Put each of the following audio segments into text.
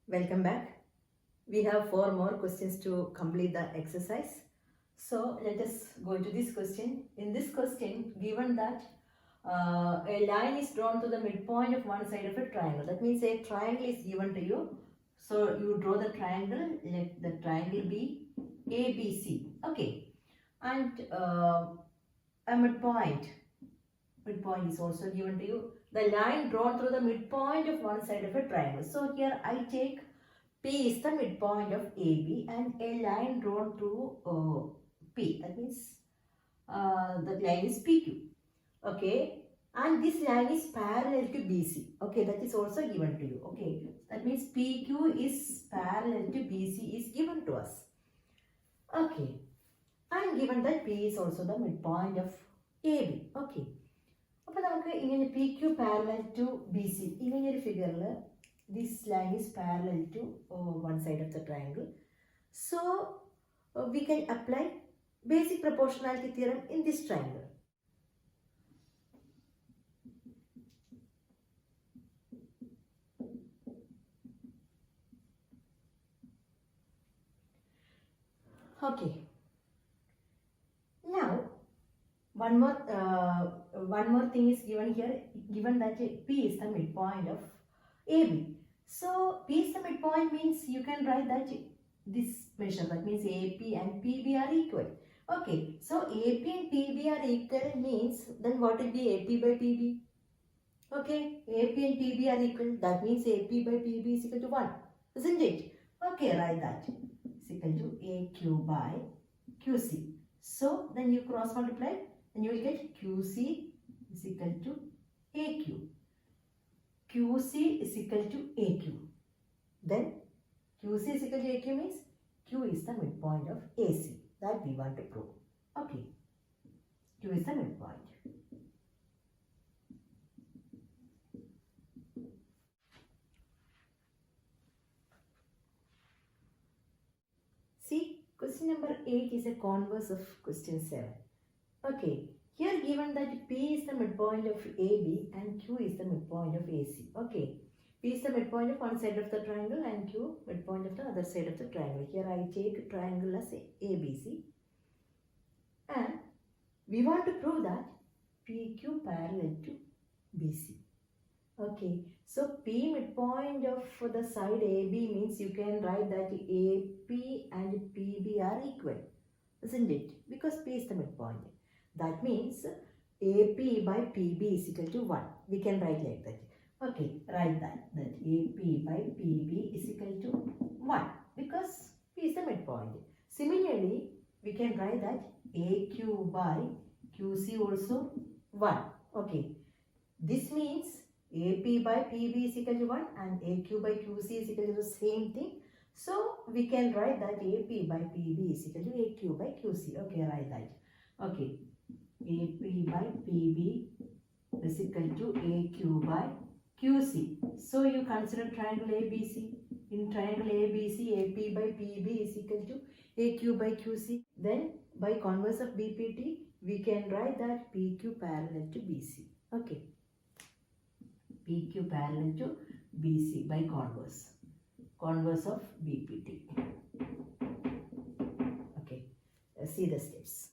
Welcome back. We have 4 more questions to complete the exercise. So let us go to this question. In this question, given that a line is drawn to the midpoint of one side of a triangle. That means a triangle is given to you. So you draw the triangle. Let the triangle be ABC. Okay. And a midpoint. Midpoint is also given to you. The line drawn through the midpoint of one side of a triangle. So here I take P is the midpoint of AB and a line drawn through P. That means the line is PQ. Okay. And this line is parallel to BC. Okay. That is also given to you. Okay. That means PQ is parallel to BC is given to us. Okay. And given that P is also the midpoint of AB. Okay. അപ്പോൾ നമുക്ക് ഇങ്ങനെ P Q parallel to B C ഇങ്ങനെ ഒരു ഫിഗറിൽ this line is parallel to one side of the triangle. So we can apply basic proportionality theorem in this triangle. Okay. Now one more thing is given here. Given that P is the midpoint of AB. So P is the midpoint means you can write that this measure, that means AP and PB are equal. Okay, so AP and PB are equal means then what will be AP by PB? Okay, AP and PB are equal. That means AP by PB is equal to 1, isn't it? Okay, write that. Is equal to AQ by QC. So then you cross multiply and you will get QC is equal to AQ. QC is equal to AQ. Then QC is equal to AQ means Q is the midpoint of AC. That we want to prove. Okay. Q is the midpoint. See, question number 8 is a converse of question 7. Okay. Here given that P is the midpoint of AB and Q is the midpoint of AC. Okay. P is the midpoint of one side of the triangle and Q midpoint of the other side of the triangle. Here I take triangle as ABC. And we want to prove that PQ parallel to BC. Okay. So P midpoint of the side AB means you can write that AP and PB are equal. Isn't it? Because P is the midpoint. That means AP by PB is equal to 1. We can write like that. Okay, write that. That AP by PB is equal to 1 because P is the midpoint. Similarly, we can write that AQ by QC also 1. Okay, this means AP by PB is equal to 1 and AQ by QC is equal to the same thing. So, we can write that AP by PB is equal to AQ by QC. Okay, write that. Okay. AP by PB is equal to AQ by QC. So you consider triangle ABC. In triangle ABC, AP by PB is equal to AQ by QC. Then by converse of BPT, we can write that PQ parallel to BC. Okay. PQ parallel to BC by converse. Converse of BPT. Okay. Let's see the steps.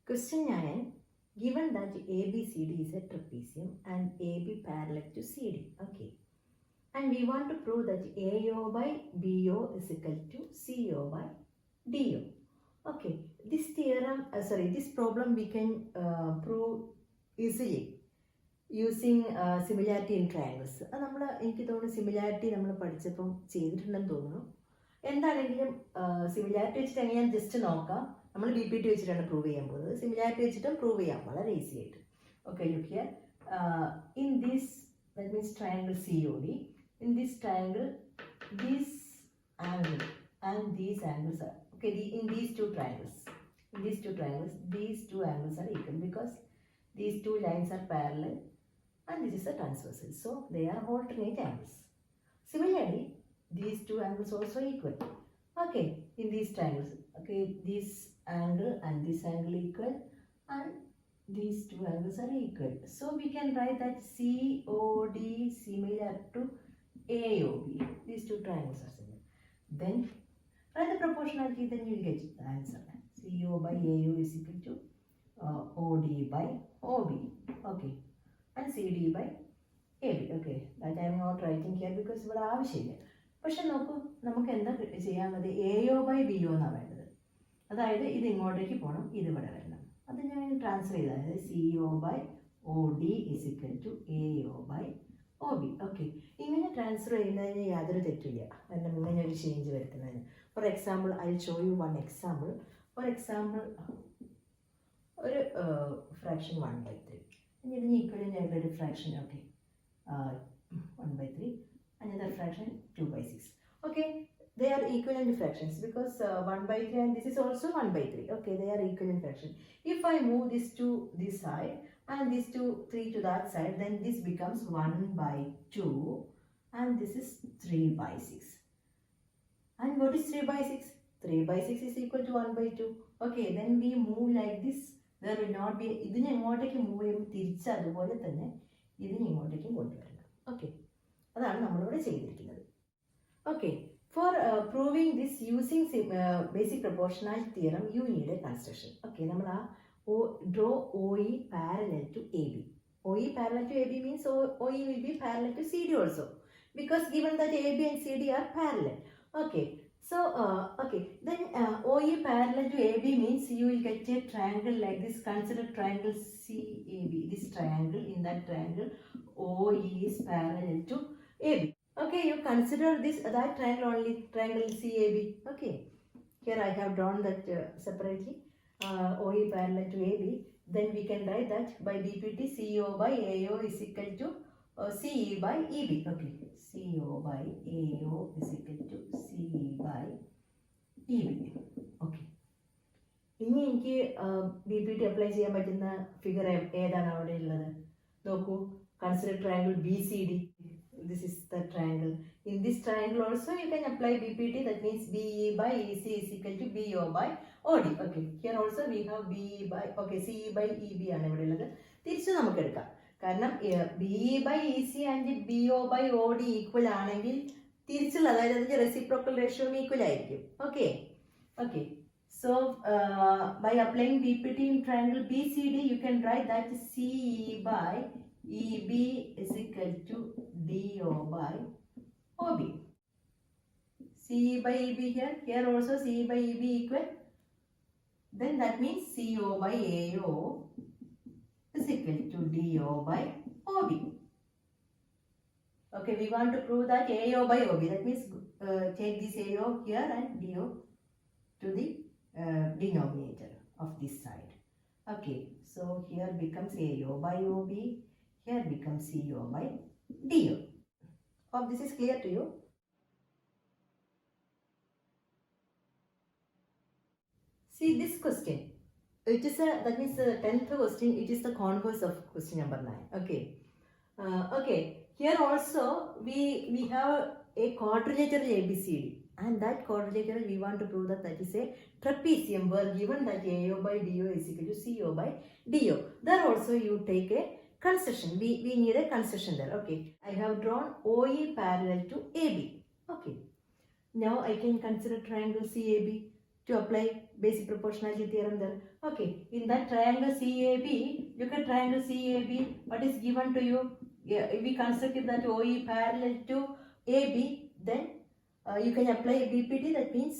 Question 9. Given that ABCD is a trapezium and AB parallel to CD. Okay. And we want to prove that AO by BO is equal to CO by DO. Okay. This theorem, this problem we can prove easily using similarity in triangles. എനിക്ക് തോന്നുന്നു similarity നമ്മൾ പഠിച്ചപ്പം ചെയ്തിട്ടുണ്ടെന്ന് തോന്നുന്നു. എന്താണെങ്കിലും similarity വെച്ചിട്ട് എങ്ങനെയാണ് just നോക്കാം. നമ്മൾ ബി പി ടി വെച്ചിട്ടാണ് പ്രൂവ് ചെയ്യാൻ പോകുന്നത്. സിമിലാരിറ്റി വെച്ചിട്ടും പ്രൂവ് ചെയ്യാം വളരെ ഈസി ആയിട്ട്. Okay, look here. In this, that means triangle C O D, in this triangle this angle and these angles are okay. In these two triangles these two angles are equal because these two lines are parallel and this is a transversal, so they are alternate angles. Similarly, these two angles also equal. Okay, in these triangles, okay, this angle and this angle equal and these two angles are equal. So we can write that COD similar to AOB. These two triangles are similar. Then write the proportionality, then you will get the answer. CO by AO is equal to OD by OB. Okay. And CD by AB. Okay. That I am not writing here because ഇവിടെ ആവശ്യമില്ല. പക്ഷെ നോക്കൂ, നമുക്ക് എന്താ ചെയ്യാൻ മതി? AO by BO എന്നാണ് വേണ്ടത്. അതായത് ഇത് ഇങ്ങോട്ടേക്ക് പോകണം, ഇത് ഇവിടെ വരണം. അത് ഞാൻ ട്രാൻസ്ഫർ ചെയ്താൽ CO by OD is equal to AO by OB. Okay, ഇങ്ങനെ ട്രാൻസ്ഫർ ചെയ്യുന്നതിന് യാതൊരു തെറ്റില്ല. കാരണം ഇങ്ങനെ ഒരു ചേഞ്ച് വരുത്തുന്നതിന്. For example I show you one example. For example ഒരു ഫ്രാക്ഷൻ 1/3. ഇതിന് ഈക്വലൻ്റ് ആയിട്ടുള്ള ഒരു fraction. Okay, 1/3. Another fraction 2/6. Okay, they are equivalent fractions because 1/3 and this is also 1/3. Okay, they are equivalent fraction. If I move this to this side and this to 3 to that side, then this becomes 1/2 and this is 3/6. And what is 3/6? 3/6 is equal to 1/2. Okay, then we move like this. There will not be, ഇതിനെ ഇങ്ങോട്ടേക്ക് move ചെയ്യുമ്പോൾ തിരിച്ച് അതുപോലെ തന്നെ ഇതിനെ ഇങ്ങോട്ടേക്കും കൊണ്ടുവരണം. Okay, അതാണ് നമ്മളിവിടെ ചെയ്തിരിക്കുന്നത്. Okay, for proving this using basic proportionality theorem you need a construction. Okay, നമ്മൾ ആ draw OE parallel to AB. OE parallel to AB means OE will be parallel to CD also because given that AB and CD are parallel. Okay, so then OE parallel to AB means you will get a triangle like this. Consider triangle CAB. This triangle, in that triangle OE is parallel to AB. Okay, you consider this that triangle only, triangle CAB. Okay, here I have drawn that separately. OE parallel to AB. Then we can write that by BPT CO by AO is equal to CE by EB. Okay, CO by AO is equal to CE by EB. Okay, ഇനി എനിക്ക് BPT apply ചെയ്യാൻ പറ്റുന്ന figure ഏതാണ് അവിടെ ഉള്ളത്? നോക്കൂ, consider triangle BCD. This is the triangle. In this triangle also you can apply BPT. That means BE by EC is equal to BO by OD. Okay, here also we have BE by, okay, CE by EB ആണ് ഇവിടെ ഉള്ളത്. തിരിച്ച് നമുക്ക് എടുക്കാം. കാരണം BE by EC and BO by OD equal ആണെങ്കിൽ തിരിച്ചുള്ള, അതായത് അതിൻ്റെ റെസിപ്രോക്കൽ റേഷ്യോ ഈക്വൽ ആയിരിക്കും. Okay, okay, so by applying BPT in triangle BCD you can write that CE by EB is equal to DO by OB. CE by EB here, here also CE by EB equal. Then that means CO by AO is equal to DO by OB. Okay, we want to prove that AO by OB. That means take this AO here and DO to the denominator of this side. Okay, so here becomes AO by OB. Here becomes CO by DO. Hope this is clear to you. See this question. It is that means the 10th question. It is the converse of question number 9. Okay. Okay. Here also we have a quadrilateral ABCD, and that quadrilateral we want to prove that is a trapezium where given that AO by DO is equal to CO by DO. There also you take a construction. We need a construction there. Okay, I have drawn OE parallel to AB. Okay, now I can consider triangle CAB to apply basic proportionality theorem there. Okay, in that triangle CAB, look at triangle CAB. What is given to you? Yeah, if we construct that OE parallel to AB, then you can apply BPT. That means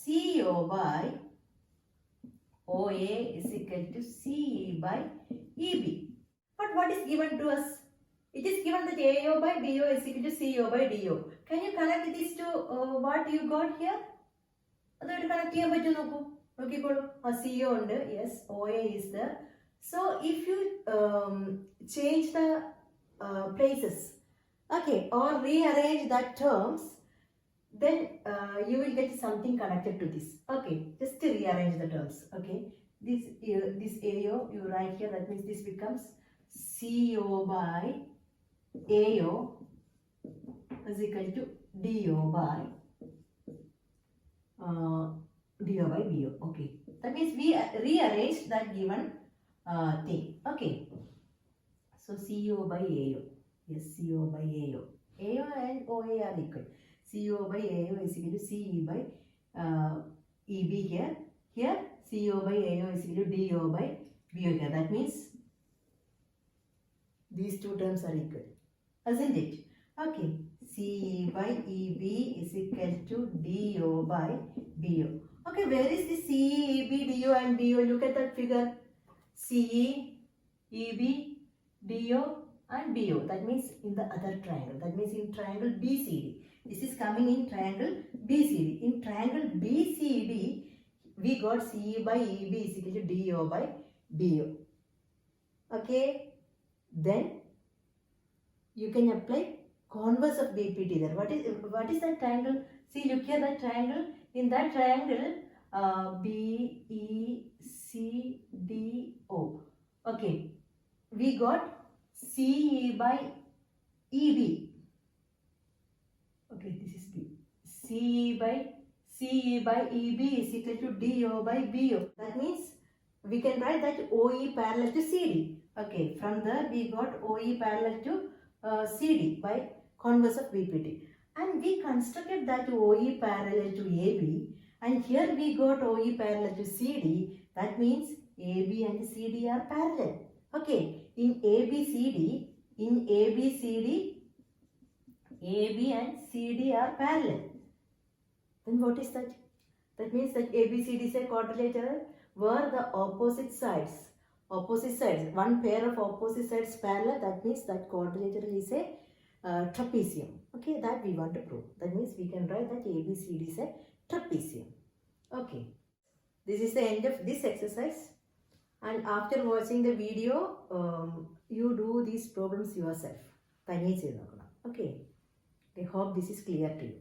CO by OA is equal to CE by EB. But what is given to us? It is given that AO by BO is equal to CO by DO. Can you connect this to what you got here? അതായിട്ട് connect ചെയ്യാൻ പറ്റും. നോക്കൂ, നോക്കിക്കോളൂ. CO ഉണ്ട്, yes, OA is there. So if you change the places, okay, or rearrange that terms, then you will get something connected to this. Okay, just to rearrange the terms. Okay, this AO you write here. That means this becomes CO by AO is equal to DO by BO. Okay, that means we rearrange that given thing. Okay. So CO by AO. Yes, CO by AO. AO and OA are equal. CO by AO is equal to CE by EB here. Here CO by AO is equal to DO by BO here. That means these two terms are equal. Isn't it? Okay. CE by EB is equal to DO by BO. Okay, where is the CE, EB, DO and BO? Look at that figure. CE, EB, DO and BO. That means in the other triangle. That means in triangle BCD. This is coming in triangle BCD. In triangle BCD, we got CE by EB is equal to DO by BO. Okay. Then you can apply converse of BPT there. What is that triangle? See, look here, that triangle. In that triangle, BECDO. Okay, we got CE by EB. Okay, this is B. CE by EB is equal to DO by BO. That means we can write that OE parallel to CD. Okay, from there we got OE parallel to CD by converse of BPT. And we constructed that OE parallel to AB, and here we got OE parallel to CD. That means AB and CD are parallel. Okay, in ABCD, AB and CD are parallel. Then what is that? That means that ABCD is a quadrilateral where the opposite sides, one pair of opposite sides parallel. That means that quadrilateral is a trapezium. Okay, that we want to prove. That means we can write that ABCD is a trapezium. Okay, this is the end of this exercise. And after watching the video, you do these problems yourself. Okay, I hope this is clear to you.